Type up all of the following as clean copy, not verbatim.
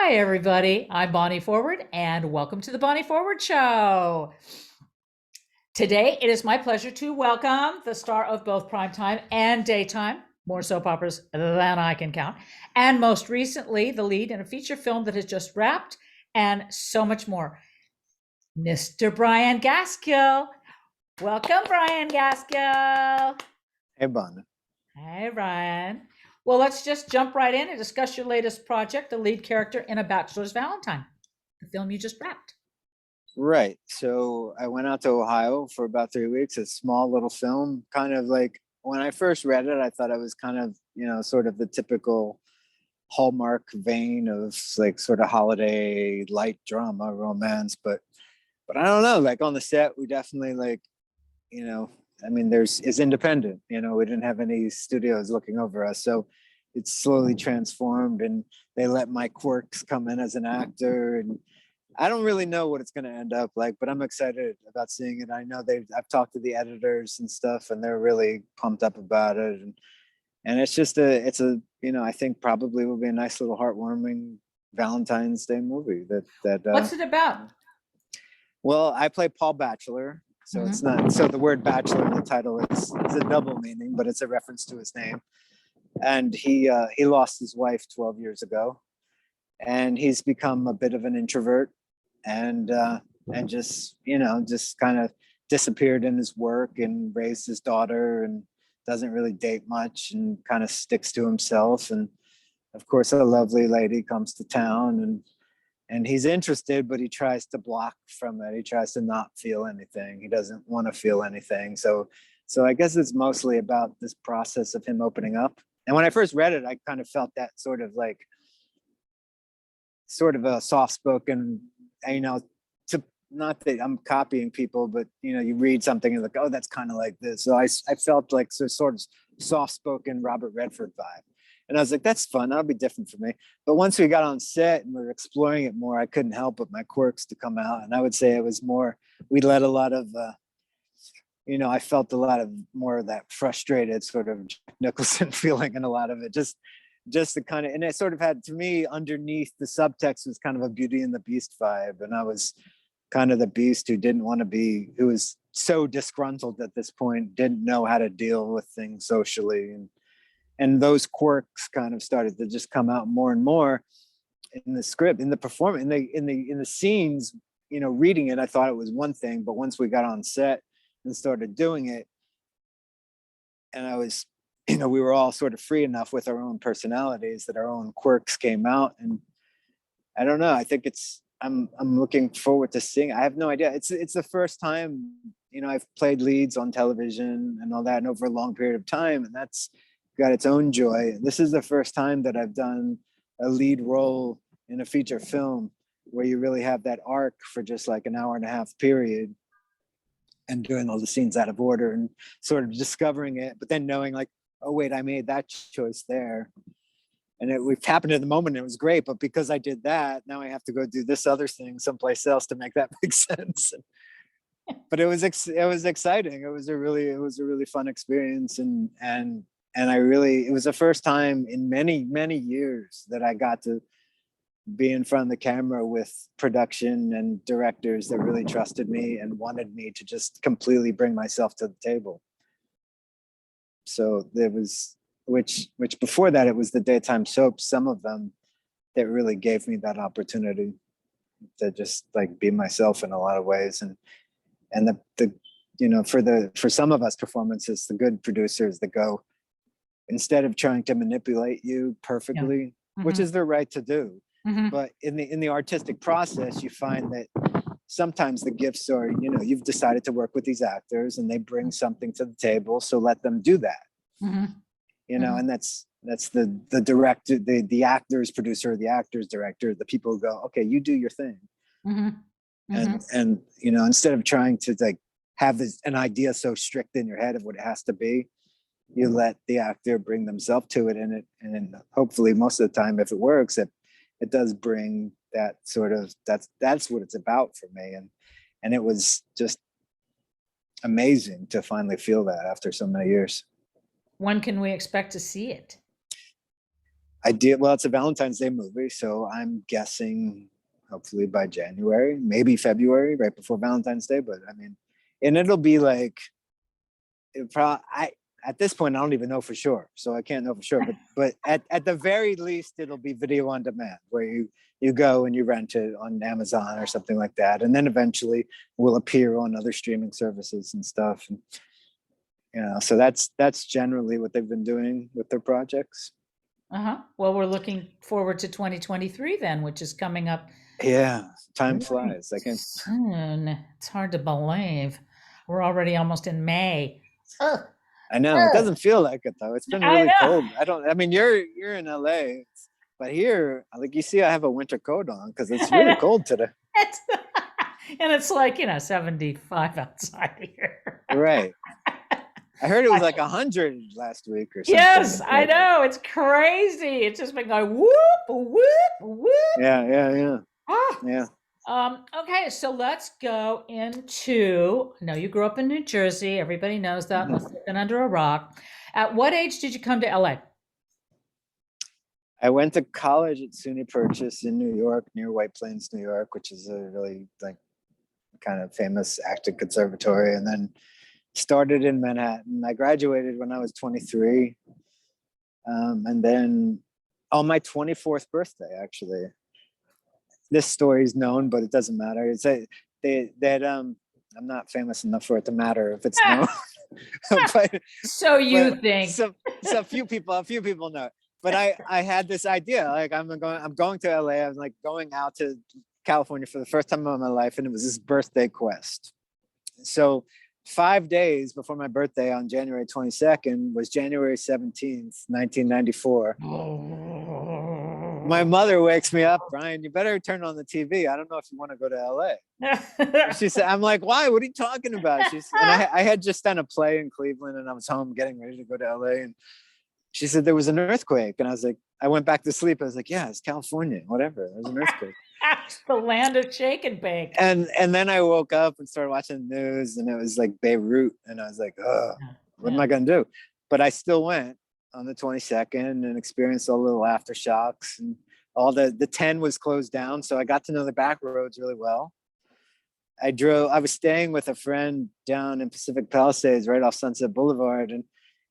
Hi, everybody. I'm Bonnie Forward, and welcome to the Bonnie Forward Show. Today, it is my pleasure to welcome the star of both Primetime and Daytime, more soap operas than I can count, and most recently, the lead in a feature film that has just wrapped, and so much more, Mr. Brian Gaskill. Welcome, Brian Gaskill. Hey, Bonnie. Hey, Brian. Well, let's just jump right in and discuss your latest project, the lead character in A Bachelor's Valentine, the film you just wrapped. Right. So I went out to Ohio for about 3 weeks, a small little film, kind of like when I first read it, I thought it was kind of, sort of the typical Hallmark vein of like sort of holiday light drama romance. But I don't know, like on the set, we definitely like, I mean, it's independent, we didn't have any studios looking over us. So it's slowly transformed and they let my quirks come in as an actor, and I don't really know what it's going to end up like, but I'm excited about seeing it. I know I've talked to the editors and stuff, and they're really pumped up about it. And it's just I think probably will be a nice little heartwarming Valentine's Day movie What's it about? Well, I play Paul Bachelor. So it's not, so the word bachelor in the title is a double meaning, but it's a reference to his name. And he lost his wife 12 years ago, and he's become a bit of an introvert, and just kind of disappeared in his work and raised his daughter and doesn't really date much and kind of sticks to himself. And of course a lovely lady comes to town, and he's interested, but he tries to block from it. He tries to not feel anything. He doesn't want to feel anything. So I guess it's mostly about this process of him opening up. And when I first read it, I kind of felt that sort of a soft-spoken, to, not that I'm copying people, but you read something and like, oh, that's kind of like this. So I felt like sort of soft-spoken Robert Redford vibe. And I was like, that's fun. That'll be different for me. But once we got on set and we were exploring it more, I couldn't help but my quirks to come out. And I would say it was more, we let a lot of, I felt a lot of more of that frustrated sort of Jack Nicholson feeling in a lot of it. Just the kind of, and it sort of had, to me, underneath the subtext was kind of a Beauty and the Beast vibe. And I was kind of the beast who who was so disgruntled at this point, didn't know how to deal with things socially. And those quirks kind of started to just come out more and more in the script, in the performance, in the scenes. Reading it, I thought it was one thing, but once we got on set and started doing it, and I was, we were all sort of free enough with our own personalities that our own quirks came out. And I don't know, I think I'm looking forward to seeing. I have no idea. It's the first time, I've played leads on television and all that, and over a long period of time, and that's got its own joy. This is the first time that I've done a lead role in a feature film where you really have that arc for just like an hour and a half period, and doing all the scenes out of order and sort of discovering it, but then knowing like, oh wait, I made that choice there. And it happened in the moment, and it was great, but because I did that, now I have to go do this other thing someplace else to make that make sense. But it was exciting. It was a really fun experience. And it was the first time in many, many years that I got to be in front of the camera with production and directors that really trusted me and wanted me to just completely bring myself to the table. So there was, which before that, it was the daytime soaps, some of them, that really gave me that opportunity to just like be myself in a lot of ways. And for some of us performances, the good producers that go, instead of trying to manipulate you perfectly, which is their right to do, but in the artistic process, you find that sometimes the gifts are, you've decided to work with these actors and they bring something to the table, so let them do that. And that's the director, the actor's producer, the actor's director, the people who go, okay, you do your thing. And instead of trying to like have an idea so strict in your head of what it has to be, you let the actor bring themselves to it, and hopefully most of the time, if it works, it does bring that sort of, that's what it's about for me. And it was just amazing to finally feel that after so many years. When can we expect to see it? I did. Well, it's a Valentine's Day movie, so I'm guessing hopefully by January, maybe February, right before Valentine's Day. But I mean, and it'll be like, I at this point I don't even know for sure, so I can't know for sure. But at the very least, it'll be video on demand, where you go and you rent it on Amazon or something like that, and then eventually will appear on other streaming services and stuff. And, so that's generally what they've been doing with their projects. Well, we're looking forward to 2023 then, which is coming up Yeah, time really flies. I can. soon. It's hard to believe. We're already almost in May. Ugh, I know it ugh. doesn't feel like it though. It's been I really know. cold. I mean, you're in LA, but here, like you see, I have a winter coat on because it's I really know. cold today. It's, and it's like, 75 outside here. Right. I heard it was like 100 last week or something. Yes, I know. It's crazy. It's just been going whoop, whoop, whoop. Yeah. Ah. Yeah. Okay, so let's go into. I know you grew up in New Jersey. Everybody knows that, unless they've been under a rock. At what age did you come to LA? I went to college at SUNY Purchase in New York, near White Plains, New York, which is a really like kind of famous acting conservatory, and then started in Manhattan. I graduated when I was 23, and then on my 24th birthday, actually. This story is known, but it doesn't matter. It's I'm not famous enough for it to matter if it's known. but, So you think? So a few people know. But I had this idea, like I'm going to LA. I was like going out to California for the first time in my life, and it was this birthday quest. So 5 days before my birthday on January 22nd was January 17th, 1994. My mother wakes me up, Brian, you better turn on the TV. I don't know if you want to go to LA. She said, I'm like, why? What are you talking about? And I had just done a play in Cleveland, and I was home getting ready to go to LA. And she said, there was an earthquake. And I was like, I went back to sleep. I was like, yeah, it's California, whatever. There's an earthquake. The land of shake and bake. And then I woke up and started watching the news, and it was like Beirut. And I was like, what am I going to do? But I still went on the 22nd and experienced all the little aftershocks, and all the 10 was closed down. So I got to know the back roads really well. I was staying with a friend down in Pacific Palisades, right off Sunset Boulevard. And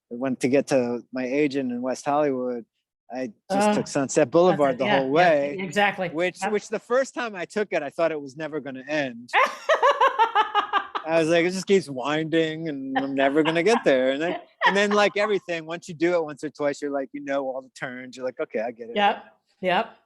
went to get to my agent in West Hollywood. I just took Sunset Boulevard the whole way. Yeah, exactly. Which the first time I took it, I thought it was never going to end. I was like, it just keeps winding, and I'm never going to get there. And then like everything, once you do it once or twice, you're like, all the turns. You're like, okay, I get it. Yep.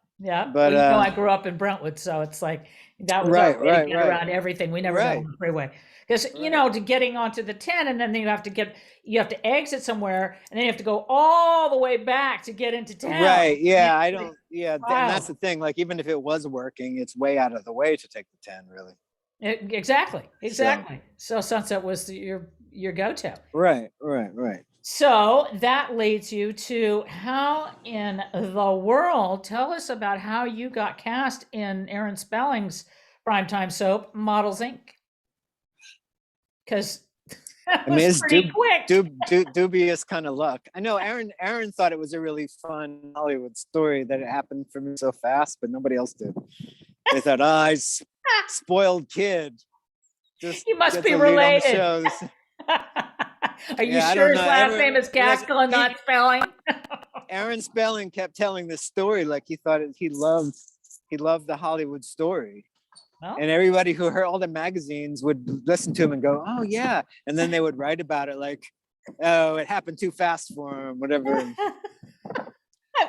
But well, I grew up in Brentwood, so it's like that was right around everything. We never got on the freeway because to getting onto the 10, and then you have to exit somewhere, and then you have to go all the way back to get into town. Right. Yeah. And that's the thing. Like, even if it was working, it's way out of the way to take the 10, really. Exactly. So Sunset was your go-to. Right. So that leads you to how in the world, tell us about how you got cast in Aaron Spelling's primetime soap, Models Inc. Because it's pretty quick. Dubious kind of luck. I know Aaron thought it was a really fun Hollywood story that it happened for me so fast, but nobody else did. They thought, he's spoiled kid. You must be related. Are you sure his last name is Gaskill and not Spelling? Aaron Spelling kept telling this story like he thought he loved the Hollywood story. Well, and everybody who heard all the magazines would listen to him and go, oh yeah. And then they would write about it like, oh, it happened too fast for him, whatever.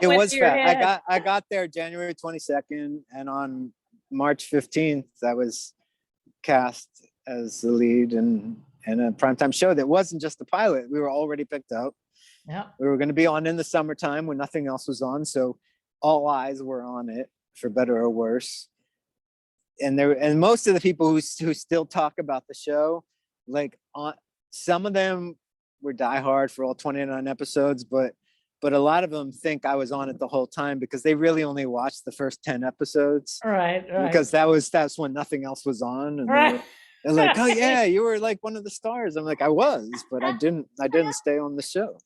It was fast. I got there January 22nd, and on March 15th, I was cast as the lead in a primetime show that wasn't just a pilot. We were already picked up. Yeah. We were going to be on in the summertime when nothing else was on. So all eyes were on it, for better or worse. And most of the people who still talk about the show, like some of them were diehard for all 29 episodes, but a lot of them think I was on it the whole time because they really only watched the first 10 episodes. Right. Because that's when nothing else was on. And they're like, oh yeah, you were like one of the stars. I'm like, I was, but I didn't stay on the show.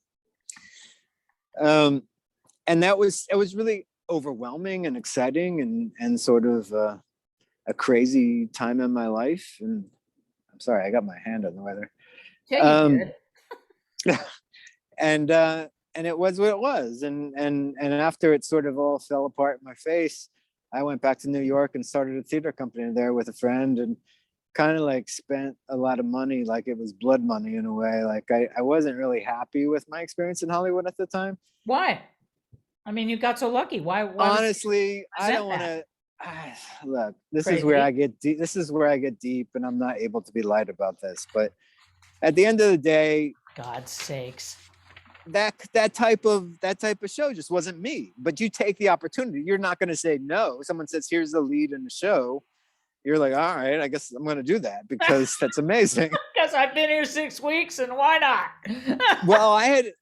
and it was really overwhelming and exciting and sort of a crazy time in my life. And I'm sorry, I got my hand on the weather. Yeah, you Um, did. and it was what it was. And after it sort of all fell apart in my face, I went back to New York and started a theater company there with a friend, and kind of like spent a lot of money, like it was blood money in a way. Like I wasn't really happy with my experience in Hollywood at the time. Why? I mean, you got so lucky. Why does it Honestly, I present don't want that? to. Look, this is where I Crazy. get deep. This is where I get deep, and I'm not able to be light about this. But at the end of the day, God's sakes. that type of show just wasn't me. But you take the opportunity. You're not going to say no. Someone says, "Here's the lead in the show." You're like, all right, I guess I'm going to do that because that's amazing. Because I've been here 6 weeks, and why not? Well, I'd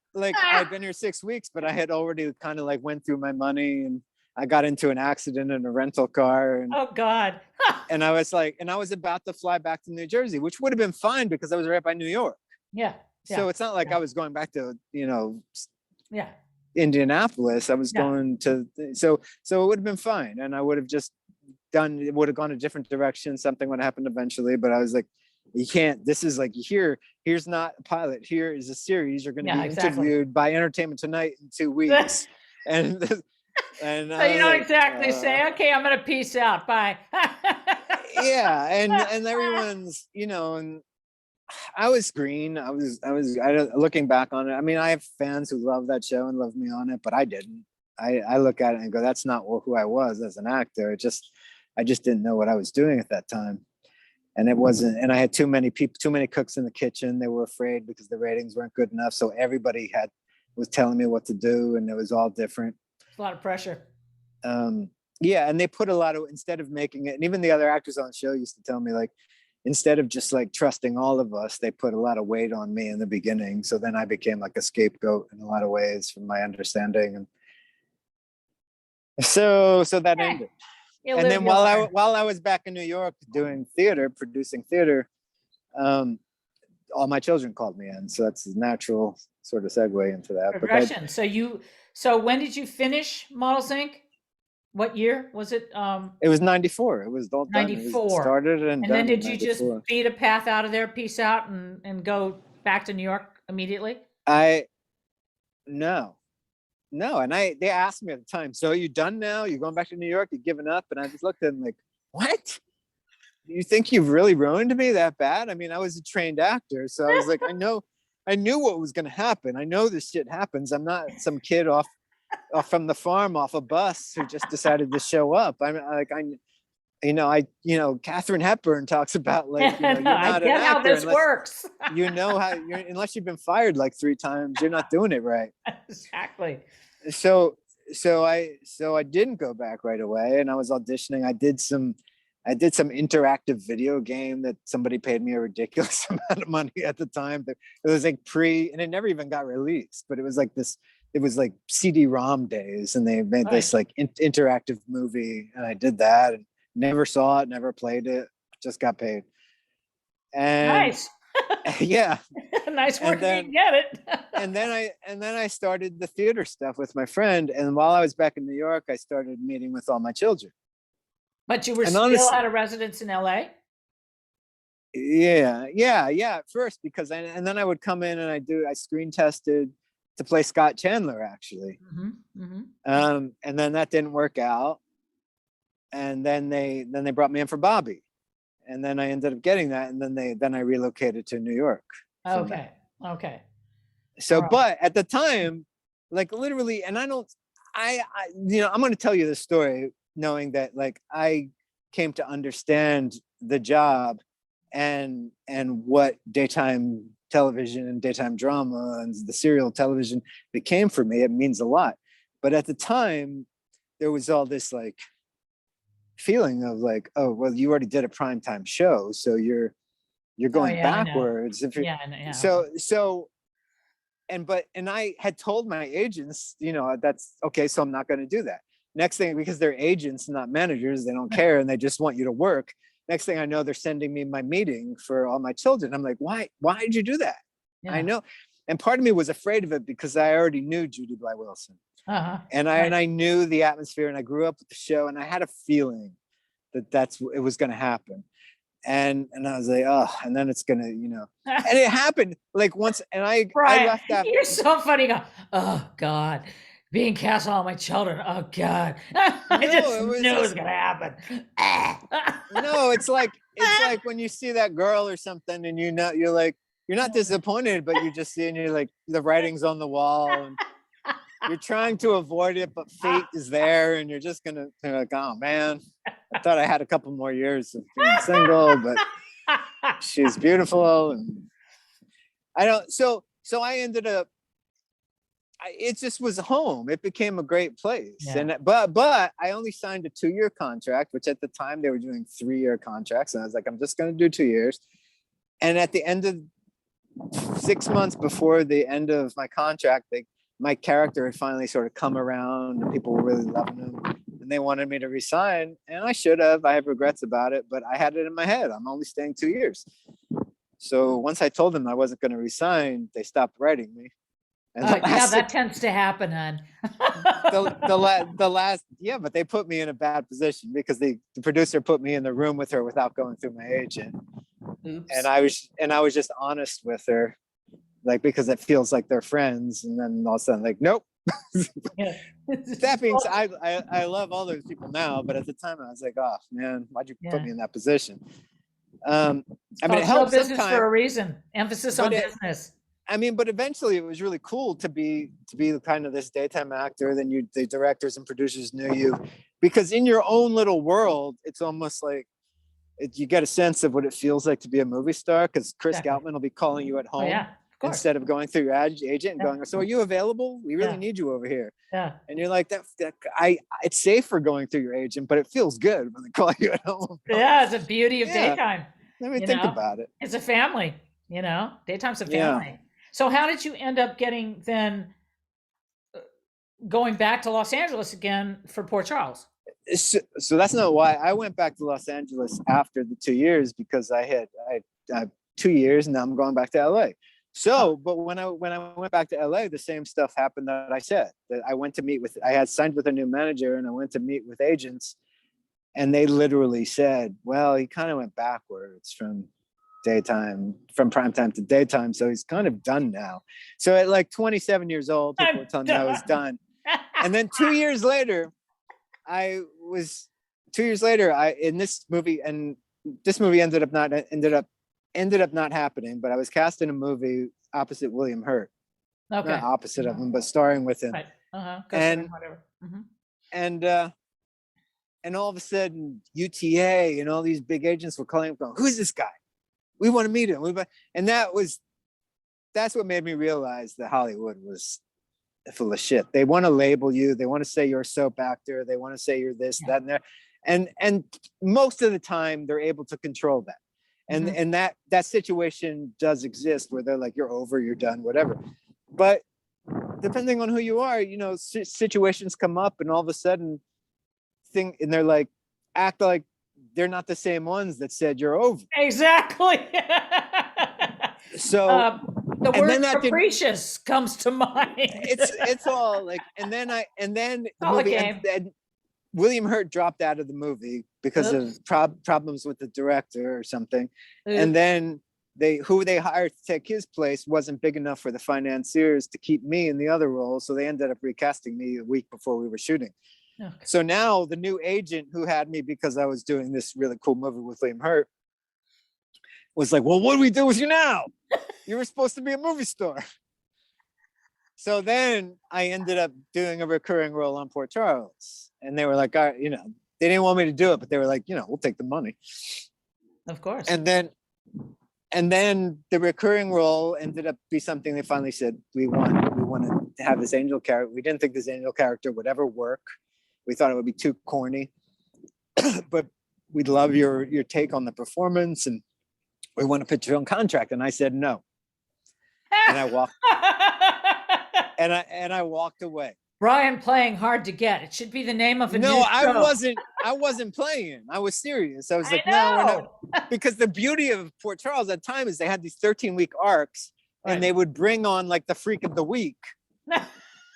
been here 6 weeks, but I had already kind of like went through my money, and I got into an accident in a rental car, and Oh God. and I was about to fly back to New Jersey, which would have been fine because I was right by New York. Yeah. So Yeah. it's not like Yeah. I was going back to, Yeah. Indianapolis. I was Yeah. going to, so it would have been fine. And I would have just it would have gone a different direction. Something would have happened eventually, but I was like, you can't, this is like, here's not a pilot. Here is a series. You're going to Yeah, be exactly. interviewed by Entertainment Tonight in 2 weeks. And and So I you was don't like, exactly say, okay, I'm gonna peace out. Bye. yeah. And everyone's, and I was green. Looking back on it. I mean, I have fans who love that show and love me on it, but I didn't. I look at it and go, that's not who I was as an actor. I just didn't know what I was doing at that time. And it wasn't, and I had too many people, too many cooks in the kitchen. They were afraid because the ratings weren't good enough. So everybody was telling me what to do, and it was all different. It's a lot of pressure. Yeah. And they put a lot of, instead of making it, and even the other actors on the show used to tell me, like, instead of just like trusting all of us, they put a lot of weight on me in the beginning. So then I became like a scapegoat in a lot of ways, from my understanding. And so that ended. And then while I was back in New York doing theater, producing theater, all my children called me in. So that's a natural sort of segue into that. Progression. So when did you finish Models Inc.? What year was it? It was 94. It was all done. It was 94. started and done. then did in you just 94. beat a path out of there, peace out, and go back to New York immediately? No. And they asked me at the time, so are you done now? You going back to New York? You giving up? And I just looked at them like, what? You think you've really ruined me that bad? I mean, I was a trained actor. So I was like, I knew what was going to happen. I know this shit happens. I'm not some kid off from the farm off a bus who just decided to show up. Katharine Hepburn talks about, like, you're No, not I an get how actor this unless works. unless you've been fired like 3 times, you're not doing it right. Exactly. So I didn't go back right away, and I was auditioning. I did some interactive video game that somebody paid me a ridiculous amount of money at the time. It was like and it never even got released, but it was like this. It was like CD-ROM days, and they made this like interactive movie, and I did that, and never saw it, never played it, just got paid. And nice. Yeah. Nice work. You get it. and then I started the theater stuff with my friend, and while I was back in New York, I started meeting with all my children. But you were still had a residence in LA? Yeah, at first, because and then I would come in and I screen tested to play Scott Chandler, actually. And then that didn't work out, and then they brought me in for Bobby, and then I ended up getting that, and then I relocated to New York. Okay. So, but at the time, like, literally, and I'm going to tell you this story knowing that, like, I came to understand the job and what daytime television and daytime drama and the serial television became for me. It means a lot. But at the time, there was all this like feeling of like, oh, well, you already did a primetime show, so you're going backwards. If you're, and I had told my agents, that's okay, so I'm not going to do that. Next thing, because they're agents, not managers, they don't care, and they just want you to work. Next thing I know, they're sending me my meeting for all my children. I'm like, why did you do that? I know. And part of me was afraid of it because I already knew Judy Bly Wilson. And I knew the atmosphere, and I grew up with the show, and I had a feeling that it was going to happen. And I was like, oh, and then it's gonna, and it happened like once, and I left after. You're so funny. Go, oh God, being cast on all my children. Oh God, I just knew it was gonna happen. No, it's like when you see that girl or something, and you're like, you're not disappointed, but you just see, and you're like, the writing's on the wall, and you're trying to avoid it, but fate is there, and you're just gonna like, oh man, I thought I had a couple more years of being single, but she's beautiful, and I don't. So I ended up. It just was home. It became a great place, and but I only signed a 2-year contract, which at the time they were doing 3-year contracts, and I was like, I'm just going to do 2 years. And at the end of 6 months before the end of my contract, my character had finally sort of come around, and people were really loving him, and they wanted me to resign, and I should have. I have regrets about it, but I had it in my head. I'm only staying 2 years. So once I told them I wasn't going to resign, they stopped writing me. And that tends to happen, hon. the last, but they put me in a bad position because the producer put me in the room with her without going through my agent. Oops. And I was just honest with her, like, because it feels like they're friends, and then all of a sudden, like, nope. That being said, I love all those people now, but at the time I was like, oh man, why'd you put me in that position? I mean, it helps business for a reason. Emphasis on business. I mean, but eventually it was really cool to be kind of this daytime actor. Then the directors and producers knew you, because in your own little world, it's almost like you get a sense of what it feels like to be a movie star, because Chris Goutman will be calling you at home instead of going through your agent and going, so are you available? We really need you over here. Yeah. And you're like, it's safe for going through your agent, but it feels good when they call you at home. Yeah, it's a beauty of daytime. Let me think about it. It's a family, daytime's a family. Yeah. So how did you end up going back to Los Angeles again for Port Charles? So that's not why I went back to Los Angeles after the 2 years, because I had 2 years, and now I'm going back to LA. So, but when I went back to LA, the same stuff happened that I said. That I had signed with a new manager, and I went to meet with agents, and they literally said, well, he kind of went backwards from primetime to daytime, so he's kind of done now. So at like 27 years old, people were telling me I was done. And then 2 years later, in this movie, and this movie ended up not happening, but I was cast in a movie opposite William Hurt. Okay. Not opposite of him, but starring with him. Right. And whatever. Mm-hmm. And all of a sudden, UTA and all these big agents were calling him, going, who's this guy? We want to meet him. And that's what made me realize that Hollywood was full of shit. They want to label you. They want to say you're a soap actor. They want to say you're this, that, and there. And most of the time they're able to control that. And that situation does exist, where they're like, you're over, you're done, whatever. But depending on who you are, situations come up, and all of a sudden and they're like, act like they're not the same ones that said you're over. Exactly. So the word capricious comes to mind. It's all like, and then the movie, and William Hurt dropped out of the movie because of problems with the director or something. And then who they hired to take his place wasn't big enough for the financiers to keep me in the other role. So they ended up recasting me a week before we were shooting. Okay. So now the new agent who had me because I was doing this really cool movie with William Hurt was like, well, what do we do with you now? You were supposed to be a movie star. So then I ended up doing a recurring role on Port Charles. And they were like, they didn't want me to do it, but they were like, we'll take the money. Of course. And then the recurring role ended up be something they finally said, we want to have this angel character. We didn't think this angel character would ever work. We thought it would be too corny, but we'd love your take on the performance, and we want to put you on contract. And I said no, and I walked, and I walked away. Brian playing hard to get. It should be the name of a new show. I wasn't playing. I was serious. I was like, no, we're not. Because the beauty of Port Charles at the time is they had these 13-week arcs, and they would bring on like the freak of the week.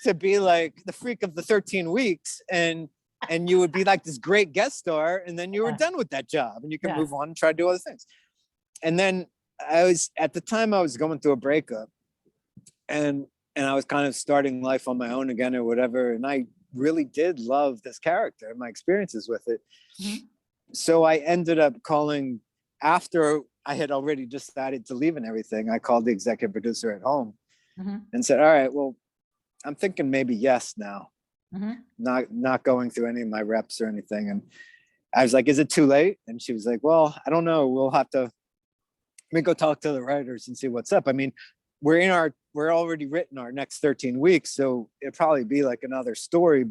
to be like the freak of the 13 weeks, and you would be like this great guest star, and then you were done with that job and you can move on and try to do other things. And then at the time I was going through a breakup, and I was kind of starting life on my own again or whatever, and I really did love this character and my experiences with it. Mm-hmm. So I ended up calling, after I had already decided to leave and everything, I called the executive producer at home and said, all right, well, I'm thinking maybe yes now, not going through any of my reps or anything. And I was like, is it too late? And she was like, well, I don't know. We'll have to, let me go talk to the writers and see what's up. I mean, we're already written our next 13 weeks. So it'd probably be like another 13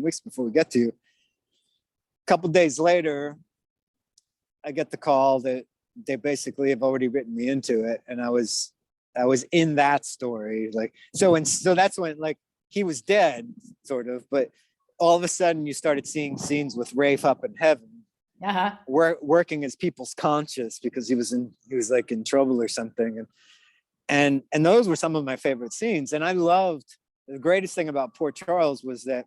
weeks before we get to you. A couple days later, I get the call that they basically have already written me into it. And I was in that story. Like, so that's when, like, he was dead sort of, but all of a sudden you started seeing scenes with Rafe up in heaven, working as people's conscience, because he was like in trouble or something. And those were some of my favorite scenes. And I loved, the greatest thing about Port Charles was that,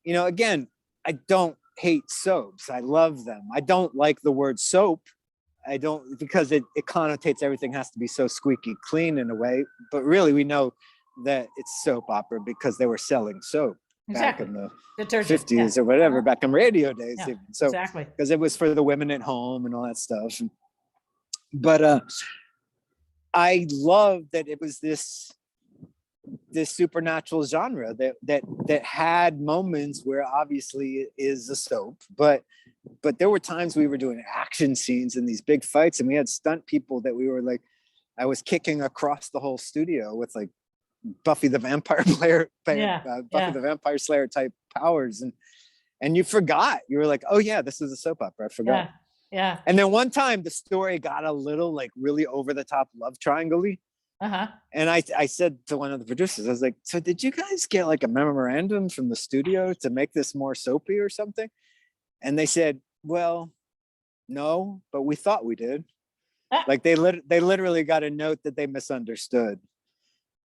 again, I don't hate soaps. I love them. I don't like the word soap. I don't, because it connotates everything has to be so squeaky clean in a way. But really, we know that it's soap opera because they were selling soap back in the 50s or whatever, back in radio days. Even. So, because it was for the women at home and all that stuff. But I love that it was this supernatural genre that had moments where obviously it is a soap, but there were times we were doing action scenes in these big fights, and we had stunt people that we were like, I was kicking across the whole studio with like Buffy the Vampire the Vampire Slayer type powers, and you forgot, you were like, oh yeah, this is a soap opera, I forgot. Yeah. And then one time the story got a little like really over the top love triangle-y. And I said to one of the producers, I was like, so did you guys get like a memorandum from the studio to make this more soapy or something? And they said, well, no, but we thought we did. Like they literally got a note that they misunderstood,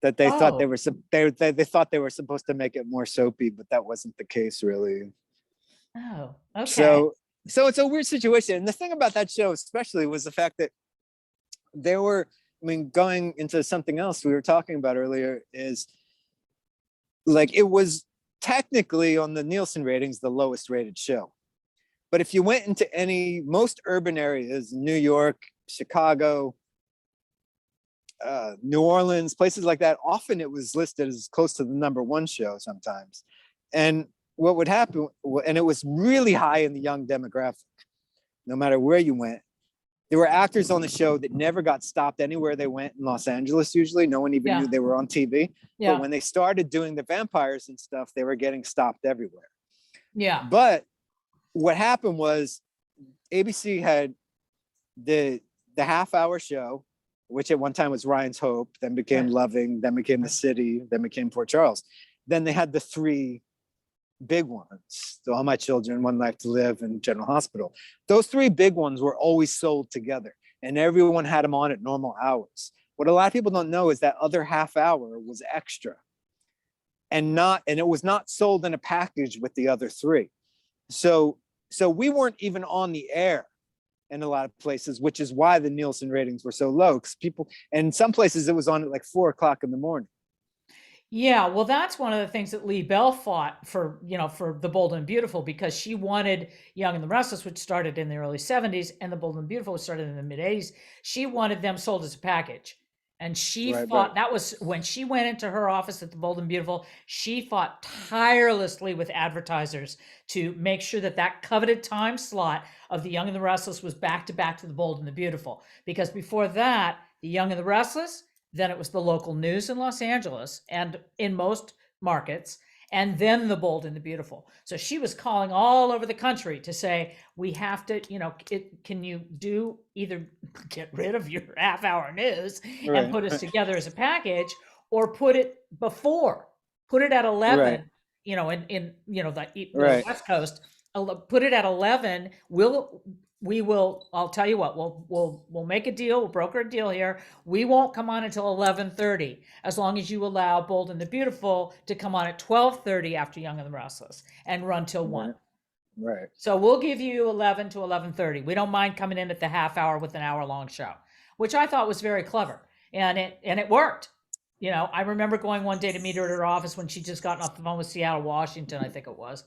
that they thought they thought they were supposed to make it more soapy, but that wasn't the case really. Oh, okay. So it's a weird situation. And the thing about that show especially was the fact that there were, I mean, going into something else we were talking about earlier, is like, it was technically on the Nielsen ratings, the lowest rated show. But if you went into most urban areas, New York, Chicago, New Orleans, places like that, often it was listed as close to the #1 show sometimes. And what would happen, and it was really high in the young demographic, no matter where you went. There were actors on the show that never got stopped anywhere they went in Los Angeles. Usually no one even knew they were on TV. But when they started doing the vampires and stuff, they were getting stopped everywhere. Yeah. But what happened was ABC had the half-hour show, which at one time was Ryan's Hope, then became Loving, then became The City, then became Port Charles. Then they had the 3 big ones, so All My Children, One Life to Live, and General Hospital. Those 3 big ones were always sold together, and everyone had them on at normal hours. What a lot of people don't know is that other half hour was extra, and it was not sold in a package with the other 3. So we weren't even on the air in a lot of places, which is why the Nielsen ratings were so low. Because and in some places it was on at like 4:00 in the morning. Yeah, well, that's one of the things that Lee Bell fought for, for The Bold and Beautiful, because she wanted Young and the Restless, which started in the early 70s, and The Bold and Beautiful, which started in the mid 80s. She wanted them sold as a package. And she fought, that was when she went into her office at The Bold and Beautiful, she fought tirelessly with advertisers to make sure that coveted time slot of The Young and the Restless was back to The Bold and the Beautiful. Because before that, The Young and the Restless, then it was the local news in Los Angeles and in most markets, and then The Bold and the Beautiful. So she was calling all over the country to say, we have to, can you do either get rid of your half-hour news and put us together as a package, or put it at 11, in the West Coast, put it at 11. I'll tell you what, we'll make a deal, we'll broker a deal here. We won't come on until 11:30, as long as you allow Bold and the Beautiful to come on at 12:30 after Young and the Restless and run till 1. Right. So we'll give you 11 to 11:30. We don't mind coming in at the half hour with an hour long show, which I thought was very clever. And it worked. I remember going one day to meet her at her office when she just gotten off the phone with Seattle, Washington, I think it was.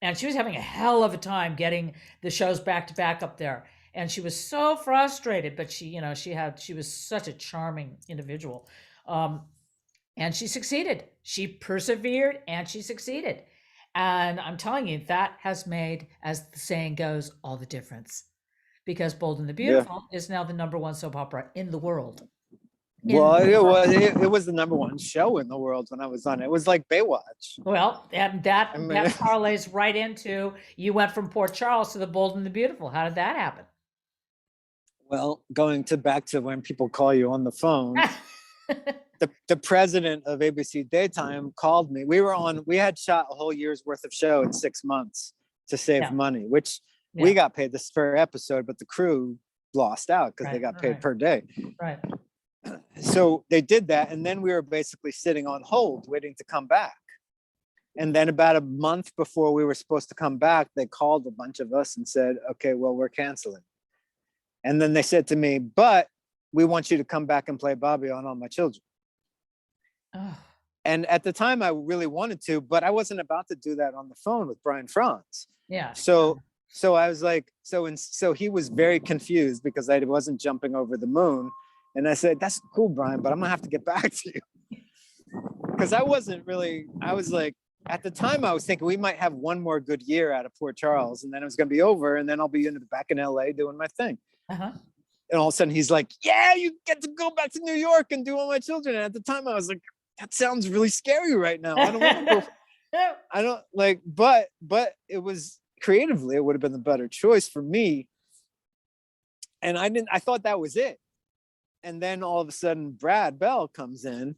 And she was having a hell of a time getting the shows back to back up there. And she was so frustrated, but she was such a charming individual. And she succeeded. She persevered and she succeeded. And I'm telling you, that has made, as the saying goes, all the difference. Because Bold and the Beautiful is now the #1 soap opera in the world. Well, it was the #1 show in the world when I was on it. It was like Baywatch. Well, and that parlays right into, you went from Port Charles to the Bold and the Beautiful. How did that happen? Well, back to when people call you on the phone, the president of ABC Daytime called me. We had shot a whole year's worth of show in 6 months to save money, which we got paid this per episode, but the crew lost out because they got paid per day. Right. So they did that, and then we were basically sitting on hold waiting to come back. And then about a month before we were supposed to come back, they called a bunch of us and said, okay, well, we're canceling. And then they said to me, but we want you to come back and play Bobby on All My Children. Oh. And at the time I really wanted to, but I wasn't about to do that on the phone with Brian Franz. Yeah. So I was like, so he was very confused because I wasn't jumping over the moon. And I said, that's cool, Brian, but I'm gonna have to get back to you. Because I was like, at the time I was thinking we might have one more good year out of Port Charles and then it was gonna be over and then I'll be back in LA doing my thing. Uh-huh. And all of a sudden he's like, yeah, you get to go back to New York and do All My Children. And at the time I was like, that sounds really scary right now. I don't want to go. I don't like, but it was creatively, it would have been the better choice for me. And I thought that was it. And then all of a sudden, Brad Bell comes in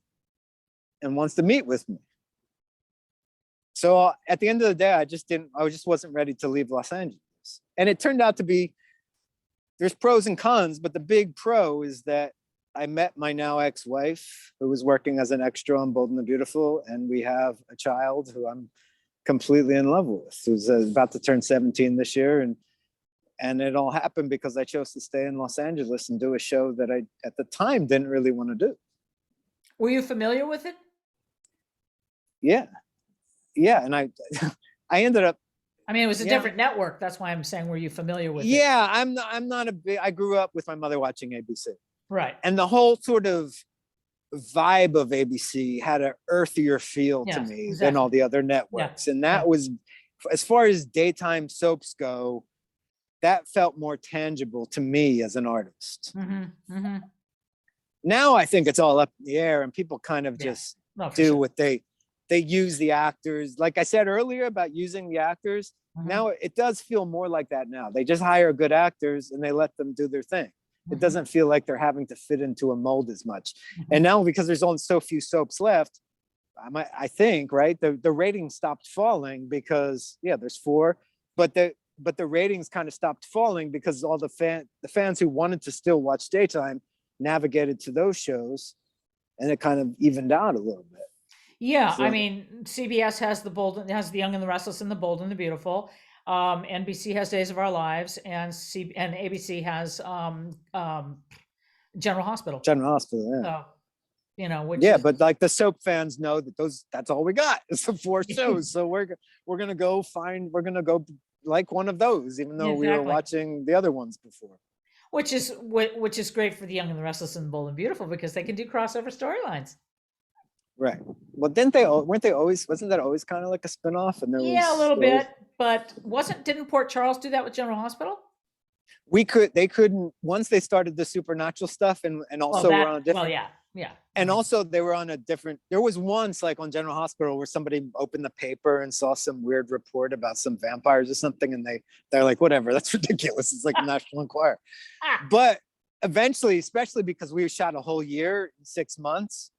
and wants to meet with me. So at the end of the day, I just wasn't ready to leave Los Angeles. And it turned out to be, there's pros and cons, but the big pro is that I met my now ex-wife who was working as an extra on Bold and the Beautiful. And we have a child who I'm completely in love with, who's about to turn 17 this year. And it all happened because I chose to stay in Los Angeles and do a show that I, at the time, didn't really want to do. Were you familiar with it? Yeah. And I ended up. I mean, it was a different network. That's why I'm saying, were you familiar with it? Yeah, I'm not I grew up with my mother watching ABC. Right. And the whole sort of vibe of ABC had an earthier feel to me than all the other networks. And that was, as far as daytime soaps go, that felt more tangible to me as an artist. Mm-hmm. Mm-hmm. Now I think it's all up in the air and people kind of just do what they use the actors. Like I said earlier about using the actors, now it does feel more like that now. They just hire good actors and they let them do their thing. It doesn't feel like they're having to fit into a mold as much. And now because there's only so few soaps left, I think, right, the ratings stopped falling because, there's 4, but the ratings kind of stopped falling because all the fans who wanted to still watch daytime navigated to those shows, and it kind of evened out a little bit. Yeah, so, I mean, CBS has the Young and the Restless and the Bold and the Beautiful. NBC has Days of Our Lives, and ABC has General Hospital. General Hospital, yeah. So, which but like the soap fans know that that's all we got. It's the 4 shows. So we're gonna go like one of those, even though we were watching the other ones before. Which is great for the Young and the Restless and the Bold and Beautiful because they can do crossover storylines. Right. Well, wasn't that always kind of like a spinoff? And a little bit, but didn't Port Charles do that with General Hospital? They couldn't, once they started the supernatural stuff and also were on a different. Well, yeah. And also they were on a different, there was once like on General Hospital where somebody opened the paper and saw some weird report about some vampires or something. And they're like, whatever, that's ridiculous. It's like a National Enquirer. But eventually, especially because we shot a whole year in 6 months,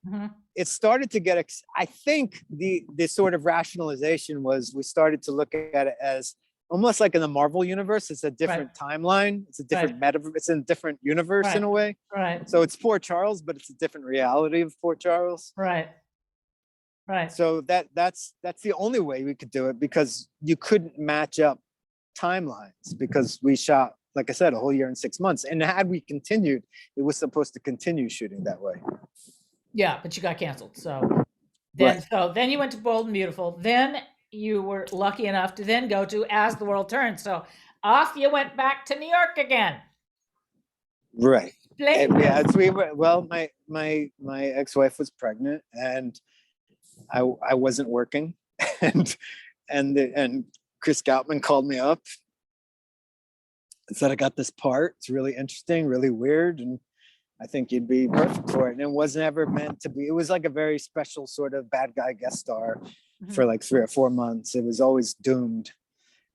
it started to get, I think the sort of rationalization was we started to look at it as almost like in the Marvel universe, it's a different timeline. It's a different meta. It's in a different universe in a way. Right. So it's Port Charles, but it's a different reality of Port Charles. Right. Right. So that's the only way we could do it, because you couldn't match up timelines, because we shot, like I said, a whole year and 6 months. And had we continued, it was supposed to continue shooting that way. Yeah, but you got canceled. So then, Right. so then you went to Bold and Beautiful. Then you were lucky enough to then go to As the World Turns. So off you went back to New York again. Right. Explain Yeah, this. we were, well, my ex-wife was pregnant, and I wasn't working, and Chris Goutman called me up and said, I got this part. It's really interesting, really weird, and I think you'd be perfect for it. And it wasn't ever meant to be. It was like a very special sort of bad guy guest star for like 3 or 4 months. It was always doomed.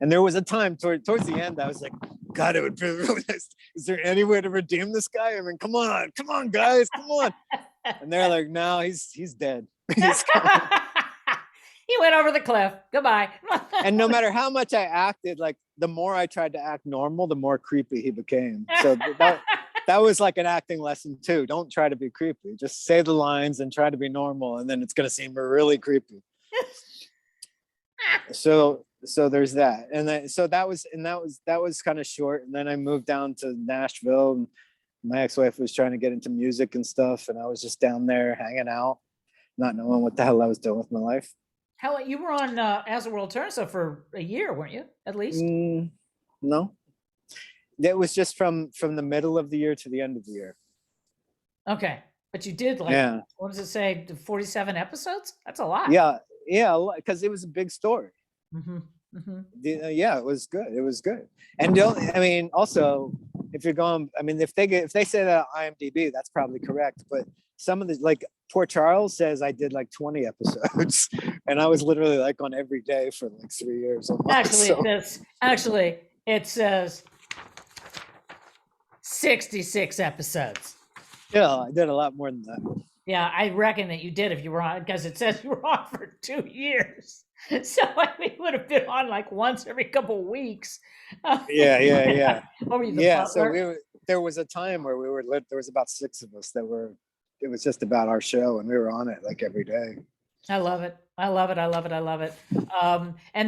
And there was a time towards the end, I was like, God, it would be really nice. Is there any way to redeem this guy? I mean, come on, guys, come on. And they're like, no, he's dead. He went over the cliff. Goodbye. And no matter how much I acted, like the more I tried to act normal, the more creepy he became. So that was like an acting lesson too. Don't try to be creepy. Just say the lines and try to be normal, and then it's going to seem really creepy. So there's that. And then that was kind of short. And then I moved down to Nashville, and my ex-wife was trying to get into music and stuff, and I was just down there hanging out, not knowing what the hell I was doing with my life. How you were on As the World Turns for a year, weren't you? At least. No, it was just from the middle of the year to the end of the year. Okay, but you did like, what does it say? 47 episodes? That's a lot. Yeah, because it was a big story. Yeah, it was good. It was good. And I mean, also, if you're going, I mean, if they say that on IMDb, that's probably correct. But some of the, like Port Charles says I did like 20 episodes, and I was literally like on every day for like 3 years. Actually, it says 66 episodes. Yeah, I did a lot more than that. Yeah, I reckon that you did if you were on, because it says you were on for 2 years. So I mean, you would have been on like once every couple of weeks. Yeah. What were you, so there was a time where there was about 6 of us it was just about our show, and we were on it like every day. I love it. And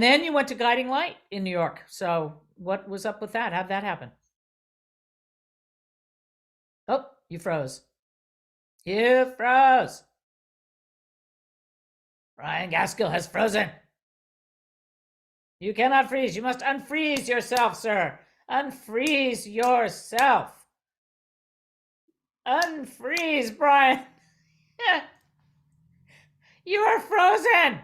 then you went to Guiding Light in New York. So what was up with that? How'd that happen? Oh, you froze. You froze. Brian Gaskill has frozen. You cannot freeze. You must unfreeze yourself, sir. Unfreeze yourself. Unfreeze, Brian. You are frozen.